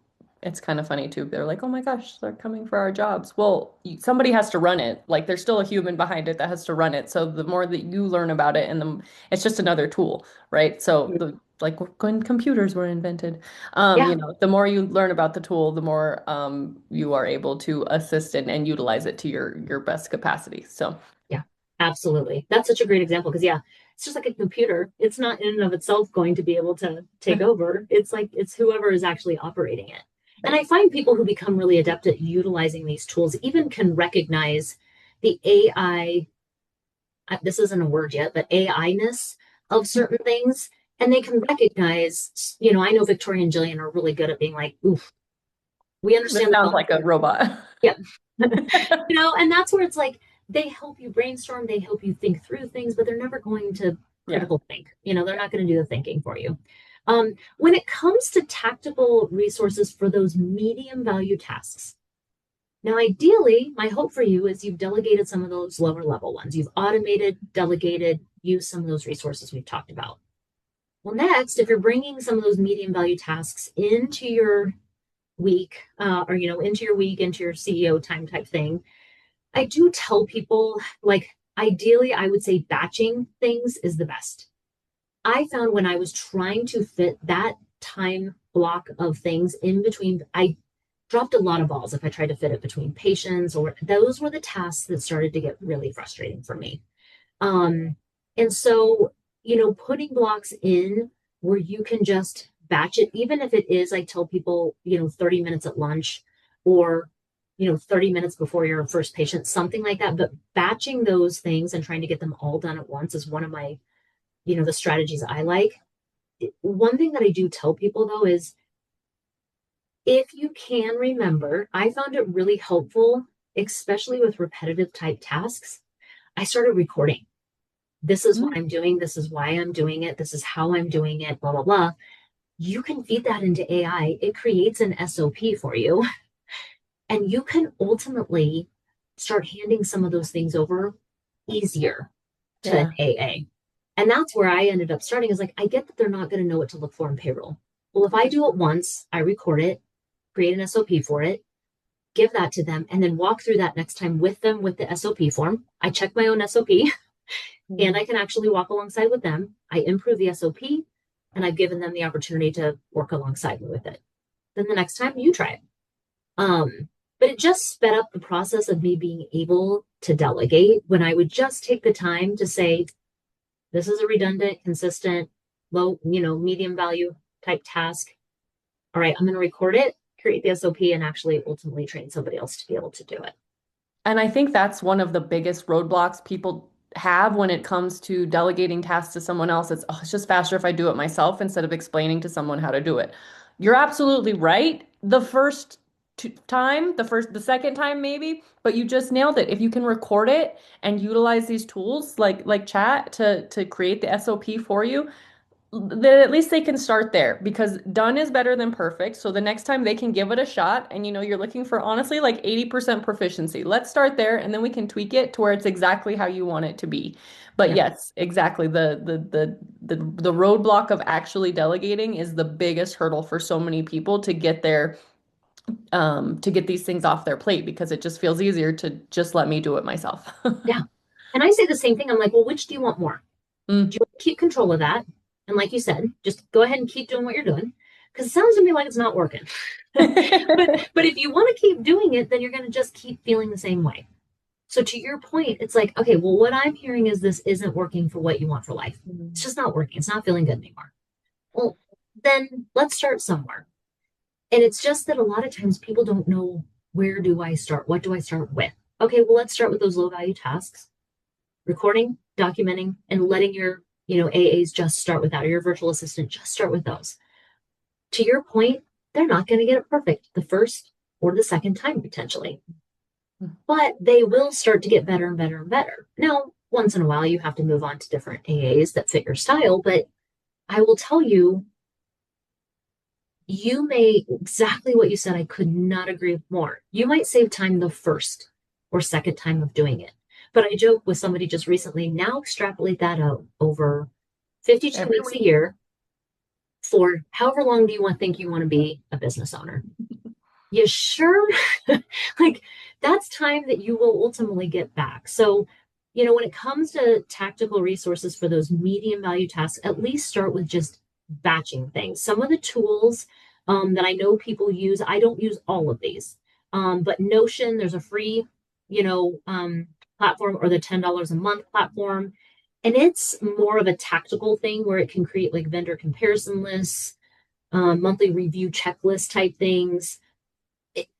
it's kind of funny too. They're like, "Oh my gosh, they're coming for our jobs." Well, somebody has to run it. Like there's still a human behind it that has to run it. So the more that you learn about it, and it's just another tool, right? So the like when computers were invented, Yeah, the more you learn about the tool, the more you are able to assist and utilize it to your best capacity. So. Absolutely. That's such a great example because, yeah, it's just like a computer. It's not in and of itself going to be able to take over. It's like it's whoever is actually operating it. And Right. I find people who become really adept at utilizing these tools even can recognize the AI, this isn't a word yet, but AI-ness of certain things. And they can recognize, I know Victoria and Jillian are really good at being like, oof, we This understand sounds the like a robot. yeah. And that's where it's like they help you brainstorm, they help you think through things, but they're never going to Yeah. critical think. They're not going to do the thinking for you. When it comes to tactical resources for those medium value tasks, now ideally, my hope for you is you've delegated some of those lower level ones. You've automated, delegated, used some of those resources we've talked about. Well, next, if you're bringing some of those medium value tasks into your week, or into your week, into your CEO time type thing, I do tell people, like, ideally, I would say batching things is the best. I found when I was trying to fit that time block of things in between, I dropped a lot of balls if I tried to fit it between patients, or those were the tasks that started to get really frustrating for me. Um, and so, putting blocks in where you can just batch it, even if it is, I tell people, 30 minutes at lunch or, 30 minutes before your first patient, something like that. But batching those things and trying to get them all done at once is one of my, the strategies I like. One thing that I do tell people though is if you can remember, I found it really helpful, especially with repetitive type tasks. I started recording. This is what Mm. I'm doing. This is why I'm doing it. This is how I'm doing it, blah, blah, blah. You can feed that into AI. It creates an SOP for you. And you can ultimately start handing some of those things over easier to an Yeah. AA. And that's where I ended up starting is like, I get that they're not going to know what to look for in payroll. Well, if I do it once, I record it, create an SOP for it, give that to them, and then walk through that next time with them with the SOP form. I check my own SOP and Mm. I can actually walk alongside with them. I improve the SOP and I've given them the opportunity to work alongside me with it. Then the next time you try it. Um, but it just sped up the process of me being able to delegate when I would just take the time to say, this is a redundant, consistent, low, medium value type task. All right, I'm going to record it, create the SOP, and actually ultimately train somebody else to be able to do it. And I think that's one of the biggest roadblocks people have when it comes to delegating tasks to someone else. It's, oh, it's just faster if I do it myself instead of explaining to someone how to do it. You're absolutely right. The first time, the second time maybe, but you just nailed it. If you can record it and utilize these tools like chat to create the SOP for you, then at least they can start there because done is better than perfect. So the next time they can give it a shot and you're looking for honestly like 80% proficiency. Let's start there and then we can tweak it to where it's exactly how you want it to be. But Yeah. yes, exactly. The roadblock of actually delegating is the biggest hurdle for so many people to get their to get these things off their plate because it just feels easier to just let me do it myself. Yeah. And I say the same thing. I'm like, well, which do you want more? Do Mm. you want to keep control of that? And like you said, just go ahead and keep doing what you're doing because it sounds to me like it's not working. but if you want to keep doing it, then you're going to just keep feeling the same way. So to your point, it's like, okay, well, what I'm hearing is this isn't working for what you want for life. It's just not working. It's not feeling good anymore. Well, then let's start somewhere. And it's just that a lot of times people don't know where do I start? What do I start with? Okay, well, let's start with those low value tasks, recording, documenting, and letting your, AAs just start with that, or your virtual assistant just start with those. To your point, they're not going to get it perfect the first or the second time potentially, but they will start to get better and better and better. Now, once in a while, you have to move on to different AAs that fit your style, but I will tell you, you may exactly what you said. I could not agree more. You might save time the first or second time of doing it. But I joked with somebody just recently, now extrapolate that out over 52 Every weeks a week. year for however long do you think you want to be a business owner? You sure? Like that's time that you will ultimately get back. So, when it comes to tactical resources for those medium value tasks, at least start with just batching things. Some of the tools that I know people use, I don't use all of these, but Notion, there's a free, you know, um, platform or the $10 a month platform. And it's more of a tactical thing where it can create like vendor comparison lists, monthly review checklist type things.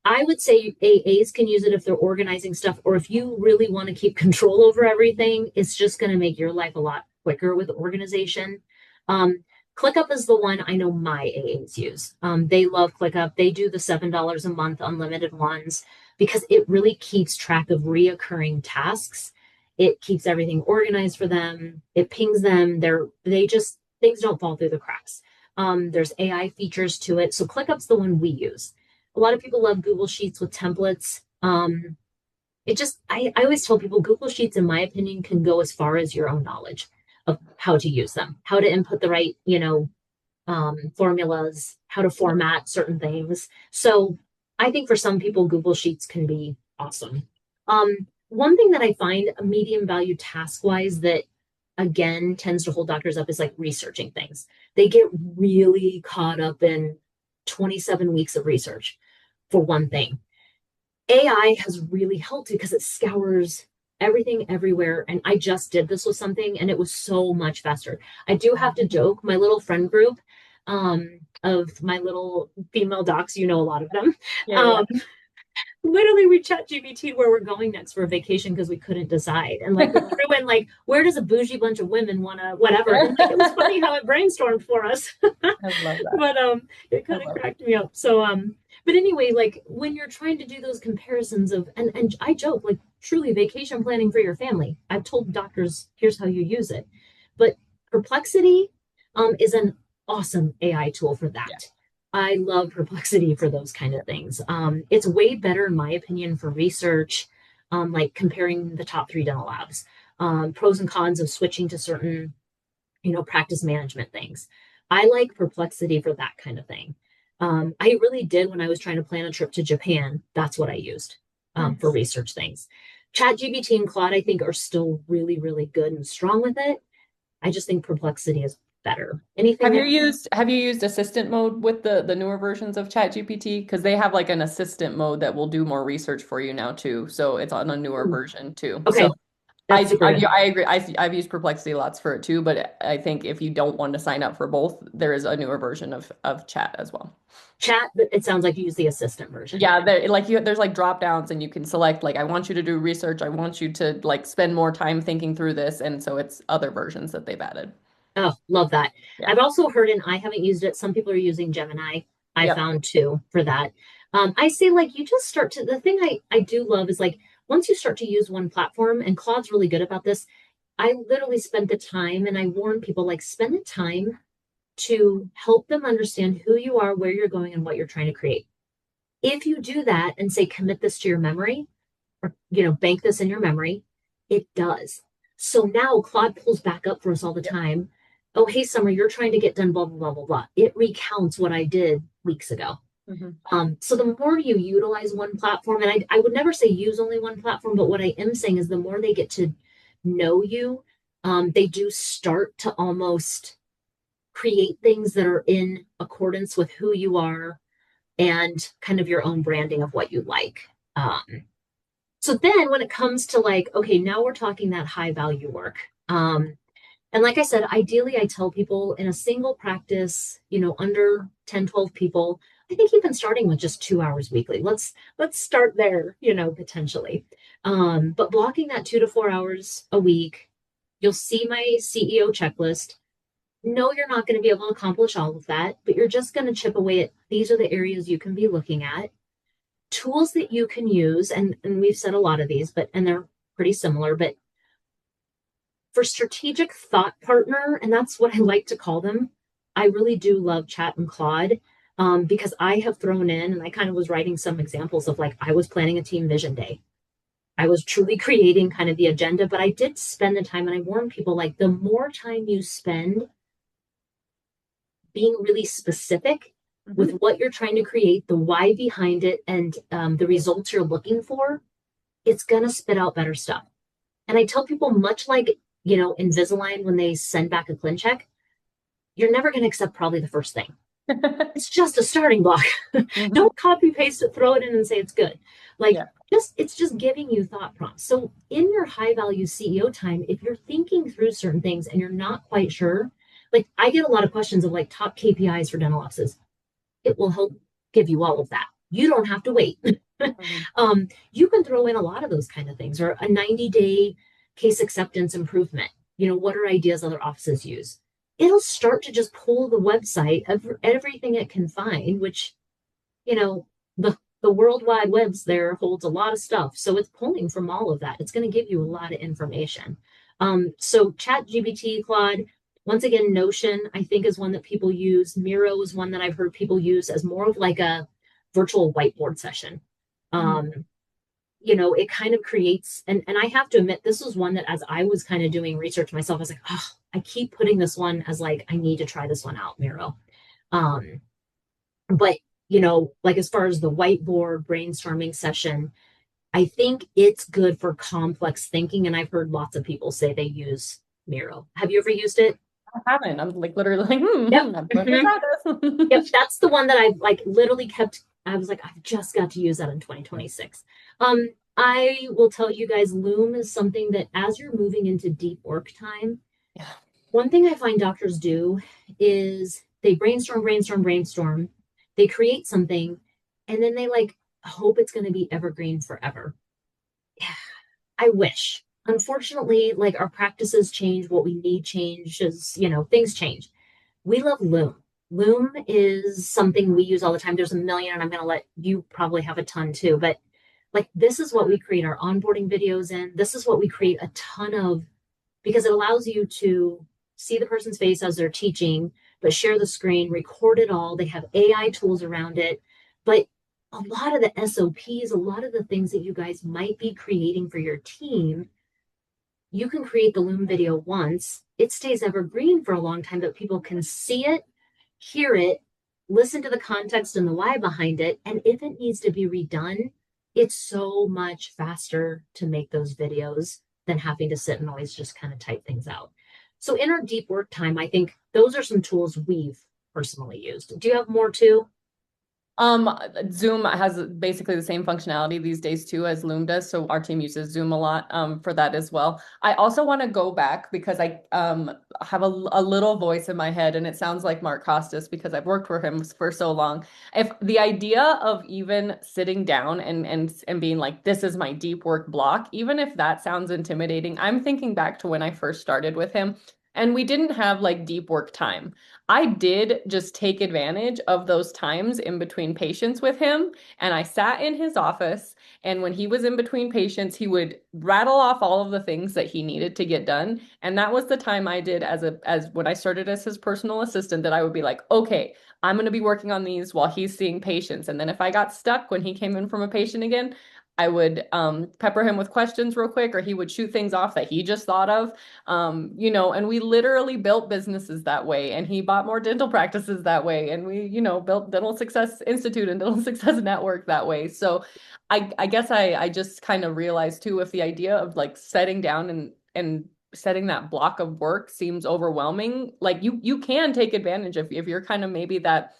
I would say AAs can use it if they're organizing stuff, or if you really want to keep control over everything, it's just going to make your life a lot quicker with organization. Um, ClickUp is the one I know my AAs use. They love ClickUp. They do the $7 a month unlimited ones because it really keeps track of reoccurring tasks. It keeps everything organized for them. It pings them. They just things don't fall through the cracks. There's AI features to it. So ClickUp's the one we use. A lot of people love Google Sheets with templates. I always tell people Google Sheets, in my opinion, can go as far as your own knowledge of how to use them, how to input the right, formulas, how to format certain things. So I think for some people, Google Sheets can be awesome. One thing that I find a medium value task wise that again tends to hold doctors up is like researching things. They get really caught up in 27 weeks of research for one thing. AI has really helped because it scours everything everywhere. And I just did this with something and it was so much faster. I do have to joke, my little friend group of my little female docs, you know, a lot of them. Yeah, yeah. Um, Literally we chat GPT where we're going next for a vacation because we couldn't decide. And like we threw in like, where does a bougie bunch of women want to whatever? And like it was funny how it brainstormed for us. I love that. But it I kind of love cracked me up. So but anyway, like when you're trying to do those comparisons of and I joke like truly vacation planning for your family. I've told doctors here's how you use it. But Perplexity is an awesome AI tool for Yeah. that. I love Perplexity for those kind of things. It's way better, in my opinion, for research, like comparing the top three dental labs, pros and cons of switching to certain, practice management things. I like Perplexity for that kind of thing. I really did when I was trying to plan a trip to Japan. That's what I used for Nice. research things. ChatGPT and Claude, I think, are still really, really good and strong with it. I just think Perplexity is better. Anything that Have you used assistant mode with the newer versions of ChatGPT? Because they have like an assistant mode that will do more research for you now too. So it's on a newer version too. So okay, that's super good. I agree. I've used Perplexity lots for it too, but I think if you don't want to sign up for both, there is a newer version of Chat as well. Chat, but it sounds like you use the assistant version. Yeah, there's like drop downs and you can select like I want you to do research, I want you to like spend more time thinking through this, and so it's other versions that they've added. Oh, love that. Yeah. I've also heard, and I haven't used it, some people are using Gemini. I Yep. found too for that. I say like you just start to the thing I do love is like once you start to use one platform, and Claude's really good about this. I literally spent the time and I warn people like spend the time to help them understand who you are, where you're going, and what you're trying to create. If you do that and say commit this to your memory, or bank this in your memory, it does. So now Claude pulls back up for us all the Yep. time. Oh, hey, Summer, you're trying to get done, blah, blah, blah, blah, blah. It recounts what I did weeks ago. Mhm. So the more you utilize one platform, and I would never say use only one platform, but what I am saying is the more they get to know you, they do start to almost create things that are in accordance with who you are and kind of your own branding of what you like. So then when it comes to like, okay, now we're talking that high value work. And like I said, ideally I tell people in a single practice, under 10, 12 people, I think even starting with just 2 hours weekly. Let's start there, potentially. But blocking that 2 to 4 hours a week, you'll see my CEO checklist. No, you're not going to be able to accomplish all of that, but you're just going to chip away at these are the areas you can be looking at tools that you can use, and we've said a lot of these, but and they're pretty similar, but for strategic thought partner, and that's what I like to call them, I really do love Chat and Claude. Because I have thrown in, and I kind of was writing some examples of like I was planning a team vision day. I was truly creating kind of the agenda, but I did spend the time, and I warn people like the more time you spend being really specific with Mhm. what you're trying to create, the why behind it, and the results you're looking for, it's going to spit out better stuff. And I tell people, much like, Invisalign, when they send back a ClinCheck, you're never going to accept probably the first thing. It's just a starting block. Mhm. Don't copy paste it, throw it in and say it's good. Like Yeah. it's just giving you thought prompts. So in your high value CEO time, if you're thinking through certain things and you're not quite sure, like I get a lot of questions of like top KPIs for dental offices. It will help give you all of that. You don't have to wait. Mhm. You can throw in a lot of those kind of things, or a 90-day case acceptance improvement. What are ideas other offices use? It'll start to just pull the website of everything it can find, which, you know, the World Wide Webs there holds a lot of stuff. So it's pulling from all of that. It's going to give you a lot of information. So Chat GBT, Claude, once again, Notion, I think, is one that people use. Miro is one that I've heard people use as more of like a virtual whiteboard session. Mhm. Um, it kind of creates, and I have to admit, this was one that as I was kind of doing research myself, I was like, oh, I keep putting this one as like, I need to try this one out, Miro. Um, but like as far as the whiteboard brainstorming session, I think it's good for complex thinking. And I've heard lots of people say they use Miro. Have you ever used it? I haven't. I'm like literally like, Yep. I'm going to Mhm. try Yep. this. That's the one that I've like literally kept. I was like, I've just got to use that in 2026. I will tell you guys, Loom is something that as you're moving into deep work time, Yeah. one thing I find doctors do is they brainstorm, brainstorm, brainstorm. They create something and then they like hope it's going to be evergreen forever. I wish. Unfortunately, like our practices change, what we need changes, things change. We love Loom. Loom is something we use all the time. There's a million, and I'm going to let you probably have a ton too. But like, this is what we create our onboarding videos in. This is what we create a ton of because it allows you to see the person's face as they're teaching, but share the screen, record it all. They have AI tools around it. But a lot of the SOPs, a lot of the things that you guys might be creating for your team, you can create the Loom video once. It stays evergreen for a long time, but people can see it, hear it, listen to the context and the why behind it. And if it needs to be redone, it's so much faster to make those videos than having to sit and always just kind of type things out. So in our deep work time, I think those are some tools we've personally used. Do you have more too? Um, Zoom has basically the same functionality these days too as Loom does. So our team uses Zoom a lot for that as well. I also want to go back because I have a little voice in my head and it sounds like Mark Costas because I've worked for him for so long. If the idea of even sitting down and being like, this is my deep work block, even if that sounds intimidating, I'm thinking back to when I first started with him. And we didn't have like deep work time. I did just take advantage of those times in between patients with him. And I sat in his office. And when he was in between patients, he would rattle off all of the things that he needed to get done. And that was the time I did as when I started as his personal assistant, that I would be like, okay, I'm going to be working on these while he's seeing patients. And then if I got stuck when he came in from a patient again, I would pepper him with questions real quick, or he would shoot things off that he just thought of. And we literally built businesses that way, and he bought more dental practices that way, and we, built Dental Success Institute and Dental Success Network that way. So I guess I just kind of realized too, if the idea of like setting down and setting that block of work seems overwhelming, like you can take advantage if you're kind of maybe that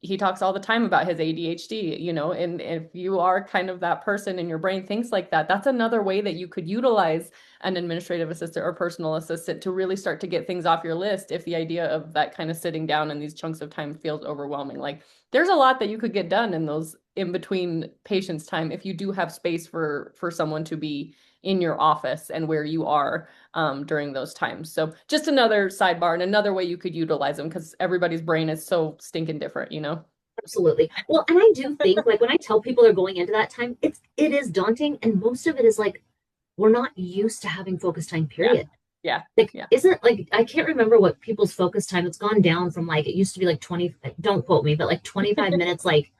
he talks all the time about his ADHD, and if you are kind of that person and your brain thinks like that, that's another way that you could utilize an administrative assistant or personal assistant to really start to get things off your list if the idea of that kind of sitting down in these chunks of time feels overwhelming. Like there's a lot that you could get done in those in between patients time if you do have space for someone to be in your office and where you are during those times. So just another sidebar and another way you could utilize them because everybody's brain is so stinking different. Absolutely. Well, and I do think like when I tell people they're going into that time, it is daunting, and most of it is like we're not used to having focus time, Yeah. period. Yeah. Like, Yeah. isn't like I can't remember what people's focus time. It's gone down from like it used to be like 20, don't quote me, but like 25 minutes like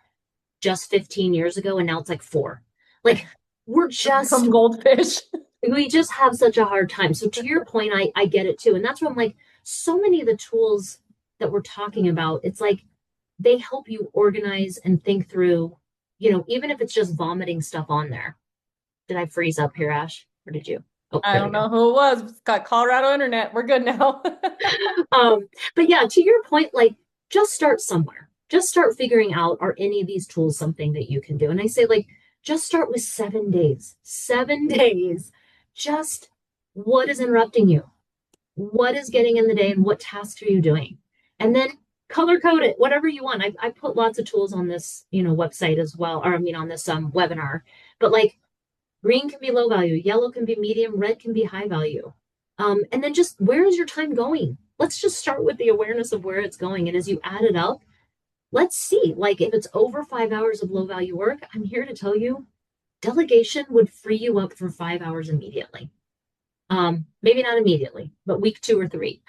just 15 years ago, and now it's like 4. Like we're just Become goldfish. we just have such a hard time. So to your point, I get it too. And that's why I'm like, so many of the tools that we're talking about, it's like they help you organize and think through, even if it's just vomiting stuff on there. Did I freeze up here, Ash? Or did you? Oh, I there we don't go. know who it was. It's got Colorado internet. We're good now. But yeah, to your point, like just start somewhere. Just start figuring out, are any of these tools something that you can do? And I say, like, just start with 7 days. 7 days. Just what is interrupting you? What is getting in the day and what tasks are you doing? And then color code it, whatever you want. I put lots of tools on this, website as well, or I mean on this webinar. But like green can be low value, yellow can be medium, red can be high value. And then just where is your time going? Let's just start with the awareness of where it's going. And as you add it up, let's see, like if it's over 5 hours of low value work, I'm here to tell you delegation would free you up for 5 hours immediately. Maybe not immediately, but week 2 or 3,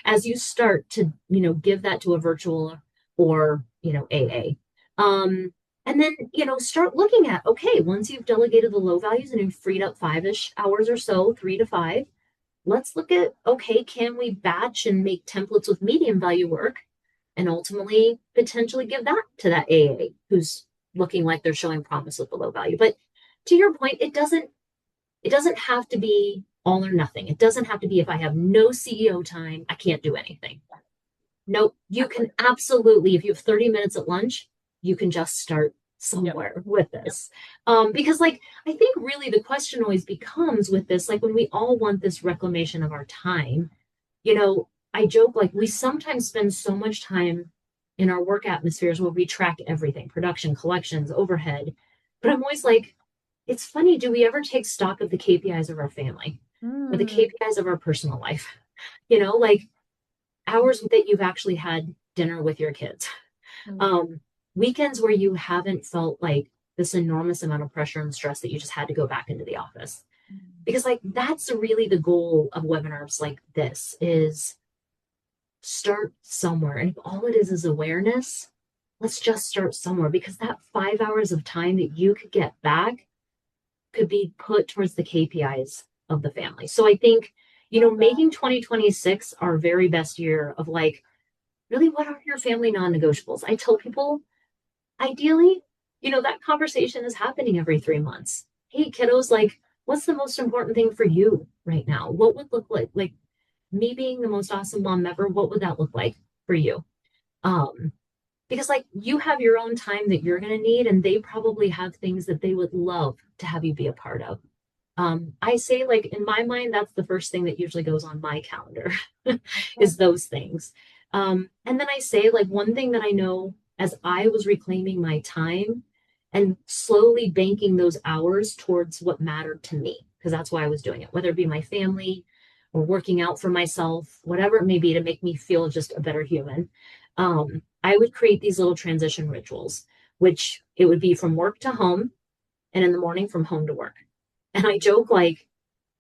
as you start to, give that to a virtual or, AA. And then, start looking at, okay, once you've delegated the low values and you've freed up 5-ish hours or so, 3 to 5, let's look at, okay, can we batch and make templates with medium value work and ultimately potentially give that to that AA who's looking like they're showing promise with the low value. But to your point, it doesn't have to be all or nothing. It doesn't have to be if I have no CEO time, I can't do anything. No, you can absolutely, if you have 30 minutes at lunch, you can just start somewhere with this. Because like, I think really the question always becomes with this, like when we all want this reclamation of our time, I joke, like we sometimes spend so much time in our work atmospheres where we track everything, production, collections, overhead. But I'm always like, it's funny, do we ever take stock of the KPIs of our family or the Mm. KPIs of our personal life? Like hours that you've actually had dinner with your kids, Mm. um, weekends where you haven't felt like this enormous amount of pressure and stress that you just had to go back into the office. Because like that's really the goal of webinars like this is start somewhere. And if all it is awareness, let's just start somewhere because that 5 hours of time that you could get back could be put towards the KPIs of the family. So I think, Love that. making 2026 our very best year of like, really, what are your family non negotiables? I tell people, ideally, that conversation is happening every 3 months. Hey, kiddos, like, what's the most important thing for you right now? What would look like me being the most awesome mom ever? What would that look like for you? Um, because like you have your own time that you're going to need, and they probably have things that they would love to have you be a part of. I say, like, in my mind, that's the first thing that usually goes on my calendar is those things. And then I say, like, one thing that I know as I was reclaiming my time and slowly banking those hours towards what mattered to me, because that's why I was doing it, whether it be my family or working out for myself, whatever it may be to make me feel just a better human. I would create these little transition rituals, which it would be from work to home and in the morning from home to work. And I joke like,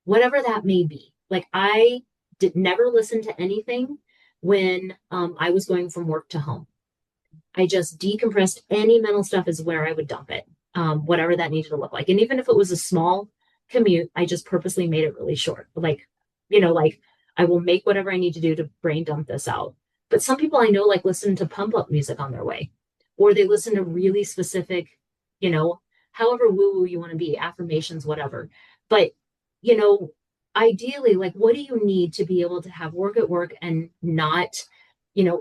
whatever that may be. Like I did never listen to anything when I was going from work to home. I just decompressed any mental stuff is where I would dump it, whatever that needed to look like. And even if it was a small commute, I just purposely made it really short. Like I will make whatever I need to do to brain dump this out. But some people I know like listen to pump up music on their way, or they listen to really specific, you know, however woo woo you want to be, affirmations, whatever. But, you know, ideally, like what do you need to be able to have work at work and not,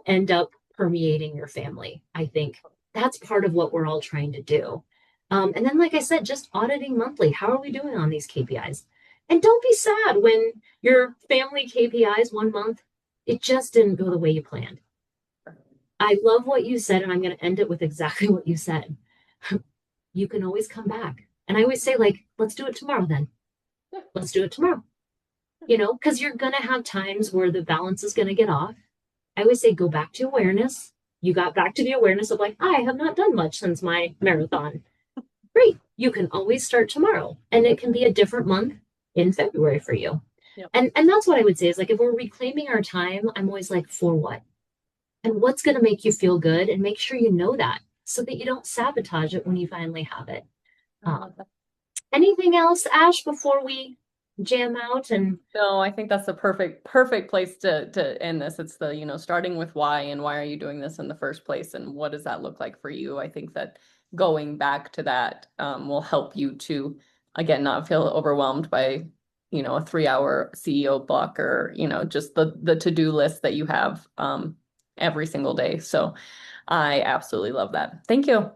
end up permeating your family? I think that's part of what we're all trying to do. And then, like I said, just auditing monthly. How are we doing on these KPIs? And don't be sad when your family KPIs 1 month, it just didn't go the way you planned. I love what you said, and I'm going to end it with exactly what you said. You can always come back. And I always say, like, let's do it tomorrow then. Let's do it tomorrow, because you're going to have times where the balance is going to get off. I always say, go back to awareness. You got back to the awareness of, like, I have not done much since my marathon. Great. You can always start tomorrow. And it can be a different month in February for you. Yep. And that's what I would say is like, if we're reclaiming our time, I'm always like, for what? And what's going to make you feel good? And make sure you know that so that you don't sabotage it when you finally have it. I Um, love that. Anything else, Ash, before we jam out? And No, I think that's the perfect place to end this. It's the, starting with why and why are you doing this in the first place and what does that look like for you? I think that going back to that will help you to again not feel overwhelmed by, a 3 hour CEO block or, just the to-do list that you have every single day. So I absolutely love that. Thank you.